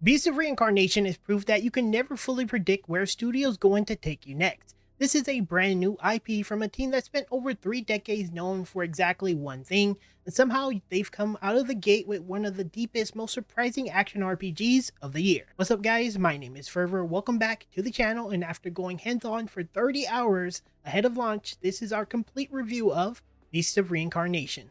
Beast of Reincarnation is proof that you can never fully predict where a studio is going to take you next. This is a brand new IP from a team that spent over 3 decades known for exactly one thing, and somehow they've come out of the gate with one of the deepest, most surprising action RPGs of the year. What's up guys, my name is Fervor, welcome back to the channel, and after going hands-on for 30 hours ahead of launch, this is our complete review of Beast of Reincarnation.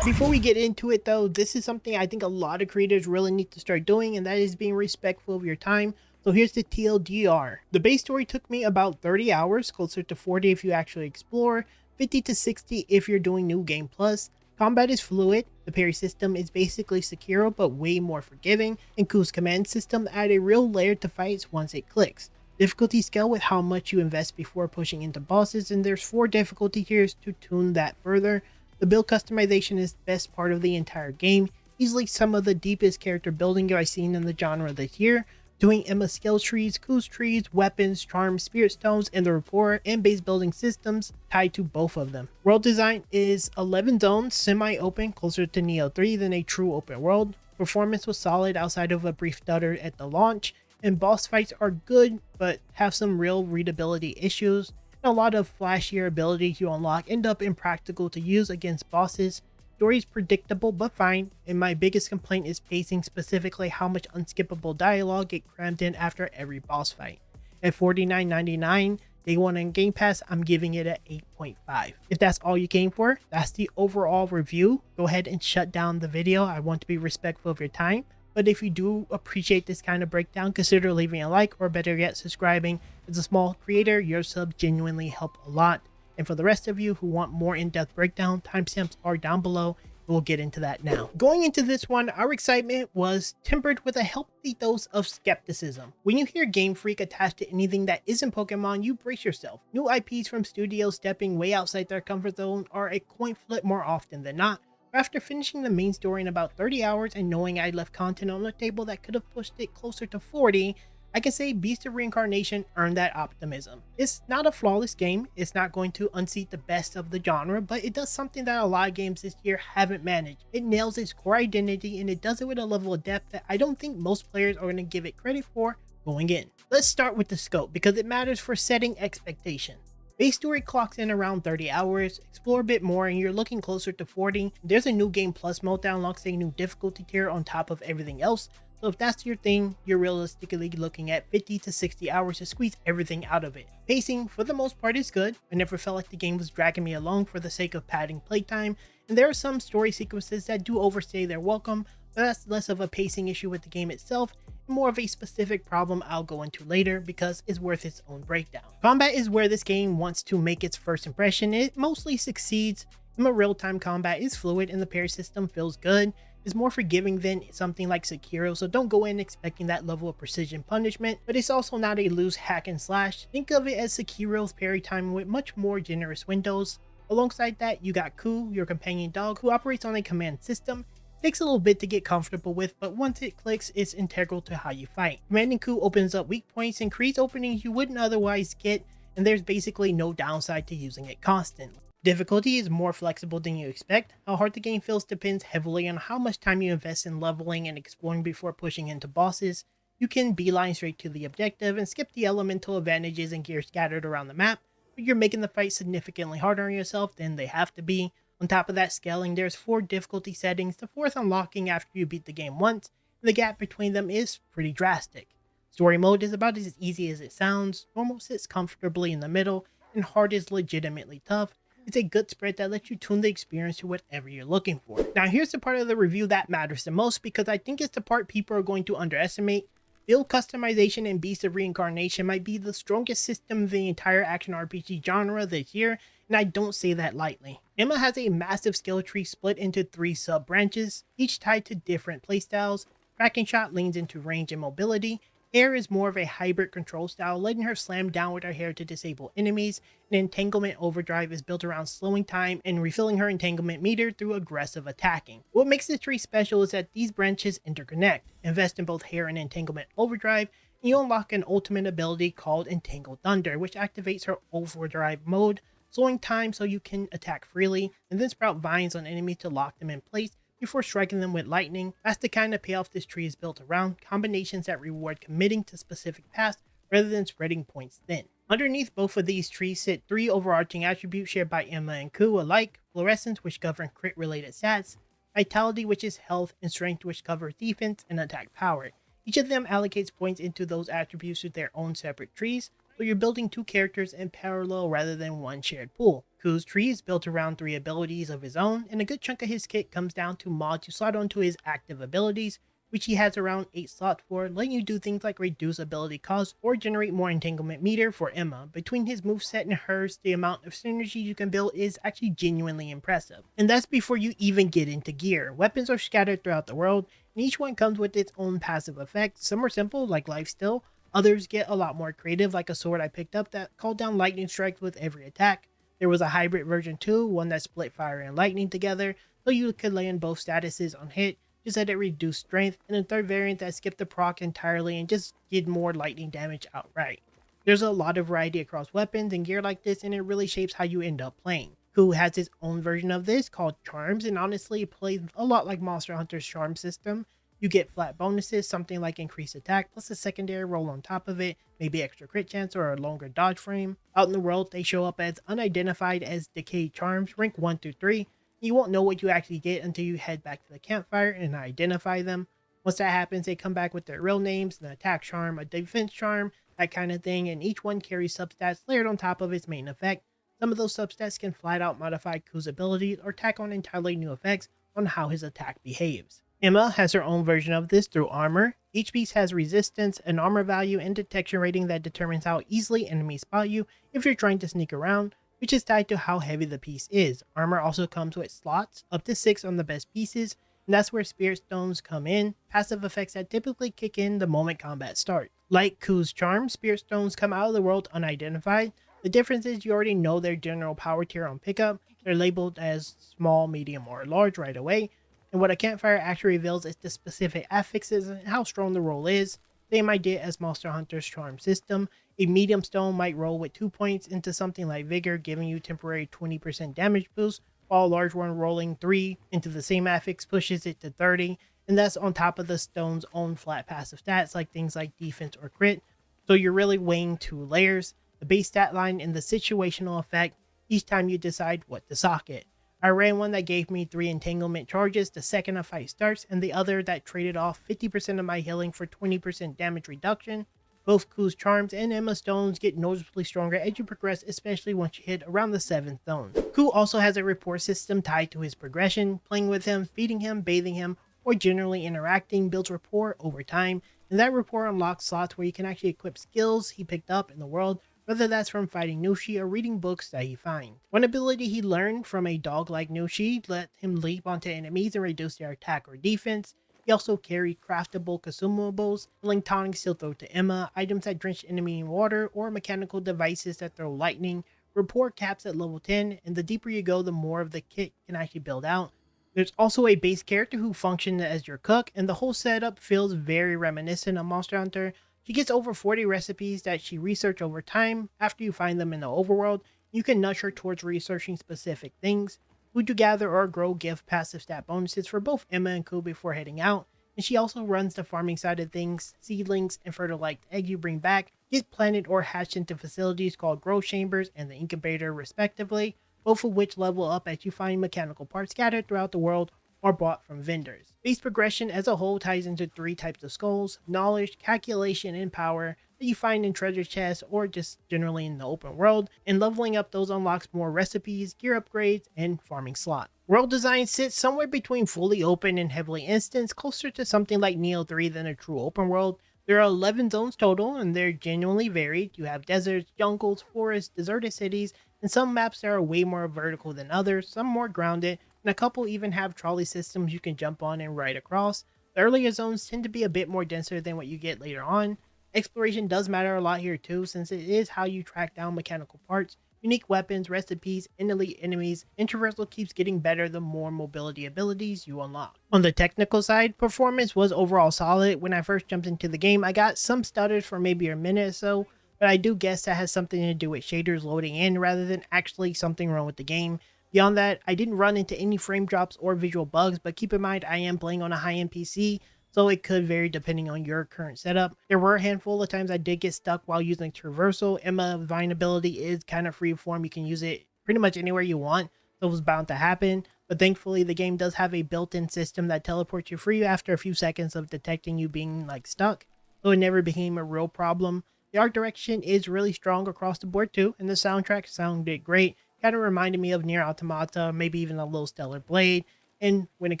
Before we get into it though, this is something I think a lot of creators really need to start doing, and that is being respectful of your time. So here's the TLDR. The base story took me about 30 hours, closer to 40 if you actually explore, 50 to 60 if you're doing New Game Plus. Combat is fluid, the parry system is basically Sekiro but way more forgiving, and Koo's command system add a real layer to fights once it clicks. Difficulty scale with how much you invest before pushing into bosses, and there's 4 difficulty tiers to tune that further. The build customization is the best part of the entire game, easily some of the deepest character building I've seen in the genre this year. Doing Emma's skill trees, Koo's trees, weapons, charms, spirit stones, and the rapport and base building systems tied to both of them. World design is 11 zones, semi-open, closer to Neo 3 than a true open world. Performance was solid outside of a brief stutter at the launch, and boss fights are good but have some real readability issues. And a lot of flashier abilities you unlock end up impractical to use against bosses. Story is predictable but fine, and my biggest complaint is pacing, specifically how much unskippable dialogue get crammed in after every boss fight. At $49.99, day one on Game Pass, I'm giving it an 8.5. If that's all you came for, that's the overall review. Go ahead and shut down the video. I want to be respectful of your time, but if you do appreciate this kind of breakdown, consider leaving a like, or better yet, subscribing. As a small creator, your subs genuinely help a lot. And for the rest of you who want more in-depth breakdown, timestamps are down below. We'll get into that now. Going into this one, our excitement was tempered with a healthy dose of skepticism. When you hear Game Freak attached to anything that isn't Pokemon, you brace yourself. New IPs from studios stepping way outside their comfort zone are a coin flip more often than not. After finishing the main story in about 30 hours and knowing I left content on the table that could have pushed it closer to 40, I can say Beast of Reincarnation earned that optimism. It's not a flawless game, it's not going to unseat the best of the genre, but it does something that a lot of games this year haven't managed. It nails its core identity, and it does it with a level of depth that I don't think most players are going to give it credit for going in. Let's start with the scope, because it matters for setting expectations. Base story clocks in around 30 hours, explore a bit more and you're looking closer to 40. There's a New Game Plus mode that unlocks a new difficulty tier on top of everything else. So if that's your thing, you're realistically looking at 50 to 60 hours to squeeze everything out of it. Pacing, for the most part, is good. I never felt like the game was dragging me along for the sake of padding playtime, and there are some story sequences that do overstay their welcome, but that's less of a pacing issue with the game itself, and more of a specific problem I'll go into later because it's worth its own breakdown. Combat is where this game wants to make its first impression. It mostly succeeds. The real-time combat is fluid and the parry system feels good. Is more forgiving than something like Sekiro, so don't go in expecting that level of precision punishment, but it's also not a loose hack and slash. Think of it as Sekiro's parry time with much more generous windows. Alongside that, you got Koo, your companion dog, who operates on a command system. It takes a little bit to get comfortable with, but once it clicks, it's integral to how you fight. Commanding Koo opens up weak points and creates openings you wouldn't otherwise get, and there's basically no downside to using it constantly. Difficulty is more flexible than you expect. How hard the game feels depends heavily on how much time you invest in leveling and exploring before pushing into bosses. You can beeline straight to the objective and skip the elemental advantages and gear scattered around the map, but you're making the fight significantly harder on yourself than they have to be. On top of that scaling, there's 4 difficulty settings, the 4th unlocking after you beat the game once, and the gap between them is pretty drastic. Story mode is about as easy as it sounds, normal sits comfortably in the middle, and hard is legitimately tough. It's a good spread that lets you tune the experience to whatever you're looking for. Now here's the part of the review that matters the most, because I think it's the part people are going to underestimate. Build customization in Beast of Reincarnation might be the strongest system of the entire action RPG genre this year, and I don't say that lightly. Emma has a massive skill tree split into 3 sub-branches, each tied to different playstyles. Cracking Shot leans into range and mobility. Air is more of a hybrid control style, letting her slam down with her hair to disable enemies, and Entanglement Overdrive is built around slowing time and refilling her entanglement meter through aggressive attacking. What makes this tree special is that these branches interconnect. Invest in both Hair and Entanglement Overdrive, and you unlock an ultimate ability called Entangled Thunder, which activates her Overdrive mode, slowing time so you can attack freely, and then sprout vines on enemies to lock them in place, before striking them with lightning. That's the kind of payoff this tree is built around, combinations that reward committing to specific paths rather than spreading points thin. Underneath both of these trees sit 3 overarching attributes shared by Emma and Koo alike: Fluorescence, which govern crit related stats, Vitality, which is health, and Strength, which covers defense and attack power. Each of them allocates points into those attributes with their own separate trees, so you're building 2 characters in parallel rather than one shared pool. Koo's tree is built around 3 abilities of his own, and a good chunk of his kit comes down to mods you slot onto his active abilities, which he has around 8 slots for, letting you do things like reduce ability cost or generate more entanglement meter for Emma. Between his moveset and hers, the amount of synergy you can build is actually genuinely impressive. And that's before you even get into gear. Weapons are scattered throughout the world, and each one comes with its own passive effects. Some are simple, like lifesteal. Others get a lot more creative, like a sword I picked up that called down lightning strikes with every attack. There was a hybrid version too, one that split fire and lightning together, so you could land both statuses on hit, just that it reduced strength, and a third variant that skipped the proc entirely and just did more lightning damage outright. There's a lot of variety across weapons and gear like this, and it really shapes how you end up playing. Koo has his own version of this called Charms, and honestly it plays a lot like Monster Hunter's Charm system. You get flat bonuses, something like increased attack plus a secondary roll on top of it, maybe extra crit chance or a longer dodge frame. Out in the world, they show up as unidentified as Decayed Charms, rank 1 through 3. You won't know what you actually get until you head back to the campfire and identify them. Once that happens, they come back with their real names, an attack charm, a defense charm, that kind of thing, and each one carries substats layered on top of its main effect. Some of those substats can flat out modify Koo's abilities or tack on entirely new effects on how his attack behaves. Emma has her own version of this through armor. Each piece has resistance, an armor value, and detection rating that determines how easily enemies spot you if you're trying to sneak around, which is tied to how heavy the piece is. Armor also comes with slots, up to 6 on the best pieces, and that's where Spirit Stones come in, passive effects that typically kick in the moment combat starts. Like Koo's charm, Spirit Stones come out of the world unidentified. The difference is you already know their general power tier on pickup. They're labeled as small, medium, or large right away, and what a campfire actually reveals is the specific affixes and how strong the roll is. Same idea as Monster Hunter's charm system. A medium stone might roll with 2 points into something like Vigor, giving you temporary 20% damage boost, while a large one rolling 3 into the same affix pushes it to 30, and that's on top of the stone's own flat passive stats like things like defense or crit, so you're really weighing 2 layers, the base stat line and the situational effect each time you decide what to socket. I ran one that gave me 3 entanglement charges the second a fight starts, and the other that traded off 50% of my healing for 20% damage reduction. Both Koo's charms and Emma stones get noticeably stronger as you progress, especially once you hit around the 7th zone. Koo also has a rapport system tied to his progression. Playing with him, feeding him, bathing him, or generally interacting builds rapport over time, and that rapport unlocks slots where you can actually equip skills he picked up in the world, whether that's from fighting Nushi or reading books that he finds. One ability he learned from a dog like Nushi let him leap onto enemies and reduce their attack or defense. He also carried craftable consumables, healing tonics he'll throw to Emma, items that drench enemy in water, or mechanical devices that throw lightning. Rapport caps at level 10, and the deeper you go, the more of the kit can actually build out. There's also a base character who functions as your cook, and the whole setup feels very reminiscent of Monster Hunter. She gets over 40 recipes that she researched over time. After you find them in the overworld, you can nudge her towards researching specific things. Food you gather or grow give passive stat bonuses for both Emma and Koo before heading out, and she also runs the farming side of things. Seedlings and fertilized egg you bring back get planted or hatched into facilities called growth chambers and the incubator respectively, both of which level up as you find mechanical parts scattered throughout the world or bought from vendors. Base progression as a whole ties into 3 types of skulls: knowledge, calculation, and power that you find in treasure chests or just generally in the open world, and leveling up those unlocks more recipes, gear upgrades, and farming slot. World design sits somewhere between fully open and heavily instanced, closer to something like Neo 3 than a true open world. There are 11 zones total, and they're genuinely varied. You have deserts, jungles, forests, deserted cities, and some maps that are way more vertical than others, some more grounded, and a couple even have trolley systems you can jump on and ride across. The earlier zones tend to be a bit more denser than what you get later on. Exploration does matter a lot here too, since it is how you track down mechanical parts, unique weapons, recipes, and elite enemies, and traversal keeps getting better the more mobility abilities you unlock. On the technical side, performance was overall solid. When I first jumped into the game, I got some stutters for maybe a minute or so, but I do guess that has something to do with shaders loading in rather than actually something wrong with the game. Beyond that, I didn't run into any frame drops or visual bugs, but keep in mind I am playing on a high-end PC, so it could vary depending on your current setup. There were a handful of times I did get stuck while using traversal. Emma Vine ability is kind of freeform. You can use it pretty much anywhere you want, so it was bound to happen. But thankfully, the game does have a built-in system that teleports you free after a few seconds of detecting you being like stuck, so it never became a real problem. The art direction is really strong across the board too, and the soundtrack sounded great. Kind of reminded me of Nier Automata, maybe even a little Stellar Blade. And when it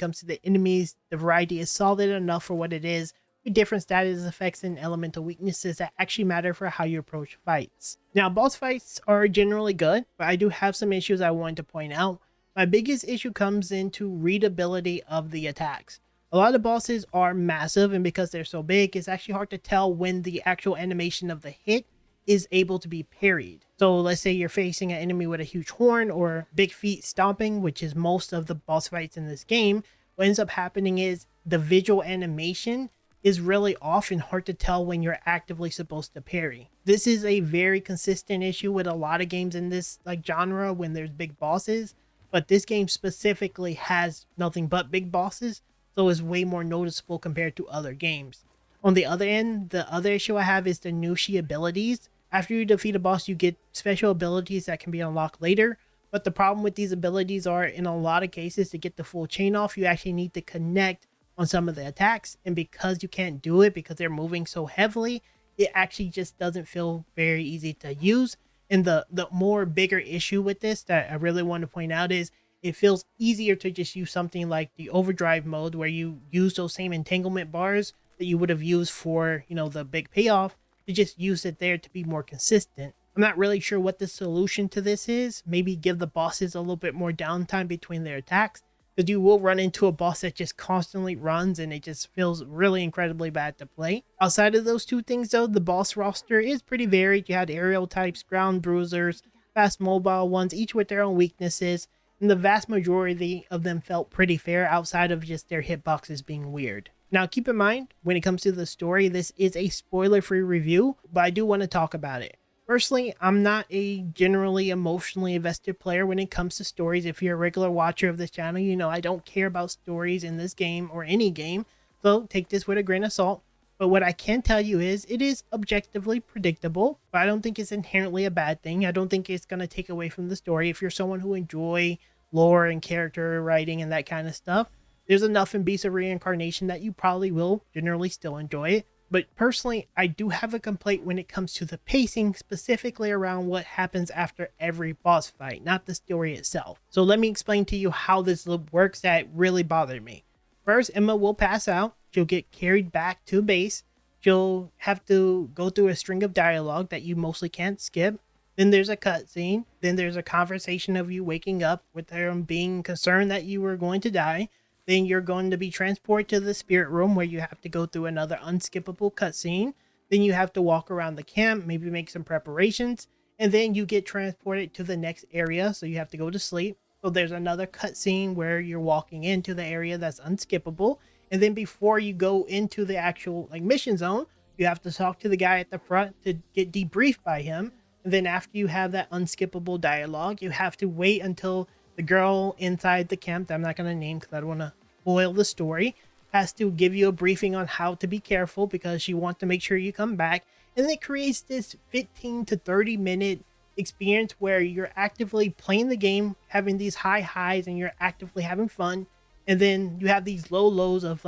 comes to the enemies, the variety is solid enough for what it is, with different status effects and elemental weaknesses that actually matter for how you approach fights. Now, boss fights are generally good, but I do have some issues I wanted to point out. My biggest issue comes into readability of the attacks. A lot of bosses are massive, and because they're so big, it's actually hard to tell when the actual animation of the hit is able to be parried. So let's say you're facing an enemy with a huge horn or big feet stomping, which is most of the boss fights in this game. What ends up happening is the visual animation is really off and hard to tell when you're actively supposed to parry. This is a very consistent issue with a lot of games in this genre when there's big bosses, but this game specifically has nothing but big bosses, so it's way more noticeable compared to other games. On the other end, the other issue I have is the Nushi abilities. After you defeat a boss, you get special abilities that can be unlocked later, but the problem with these abilities are, in a lot of cases, to get the full chain off, you actually need to connect on some of the attacks, and because you can't do it because they're moving so heavily, it actually just doesn't feel very easy to use. And the more bigger issue with this that I really want to point out is it feels easier to just use something like the overdrive mode, where you use those same entanglement bars that you would have used for, the big payoff, to just use it there to be more consistent. I'm not really sure what the solution to this is. Maybe give the bosses a little bit more downtime between their attacks, because you will run into a boss that just constantly runs and it just feels really incredibly bad to play. Outside of those two things though, the boss roster is pretty varied. You had aerial types, ground bruisers, fast mobile ones, each with their own weaknesses, and the vast majority of them felt pretty fair outside of just their hitboxes being weird. Now, keep in mind, when it comes to the story, this is a spoiler-free review, but I do want to talk about it. Personally, I'm not a generally emotionally invested player when it comes to stories. If you're a regular watcher of this channel, you know I don't care about stories in this game or any game, so take this with a grain of salt. But what I can tell you is it is objectively predictable, but I don't think it's inherently a bad thing. I don't think it's going to take away from the story. If you're someone who enjoy lore and character writing and that kind of stuff, there's enough in Beast of Reincarnation that you probably will generally still enjoy it. But personally, I do have a complaint when it comes to the pacing, specifically around what happens after every boss fight, not the story itself. So let me explain to you how this loop works that really bothered me. First, Emma will pass out. She'll get carried back to base. She'll have to go through a string of dialogue that you mostly can't skip. Then there's a cutscene. Then there's a conversation of you waking up with her being concerned that you were going to die. Then you're going to be transported to the spirit room where you have to go through another unskippable cutscene. Then you have to walk around the camp, maybe make some preparations, and then you get transported to the next area, so you have to go to sleep. So there's another cutscene where you're walking into the area that's unskippable, and then before you go into the actual mission zone, you have to talk to the guy at the front to get debriefed by him. And then after you have that unskippable dialogue, you have to wait until the girl inside the camp, that I'm not going to name because I don't want to spoil the story, has to give you a briefing on how to be careful because she wants to make sure you come back. And then it creates this 15 to 30 minute experience where you're actively playing the game, having these high highs, and you're actively having fun. And then you have these low lows of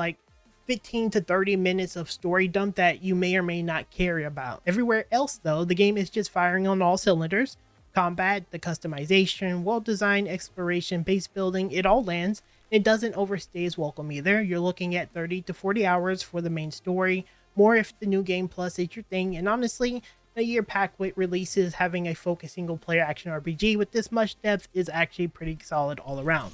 15 to 30 minutes of story dump that you may or may not care about. Everywhere else though, the game is just firing on all cylinders. Combat, the customization, world design, exploration, base building, it all lands. It doesn't overstay its welcome either. You're looking at 30 to 40 hours for the main story, more if the new game plus is your thing, and honestly, a year packed with releases, having a focused single player action RPG with this much depth is actually pretty solid all around.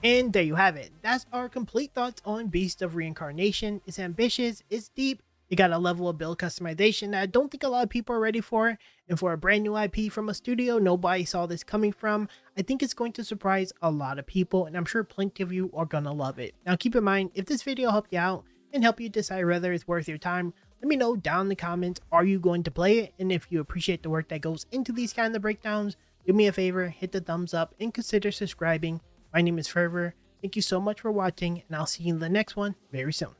And there you have it. That's our complete thoughts on Beast of Reincarnation. It's ambitious, it's deep, you got a level of build customization that I don't think a lot of people are ready for. And for a brand new IP from a studio nobody saw this coming from, I think it's going to surprise a lot of people, and I'm sure plenty of you are gonna love it. Now keep in mind, if this video helped you out and help you decide whether it's worth your time, let me know down in the comments, are you going to play it? And if you appreciate the work that goes into these kind of breakdowns, do me a favor, hit the thumbs up, and consider subscribing. My name is Fervor. Thank you so much for watching, and I'll see you in the next one very soon.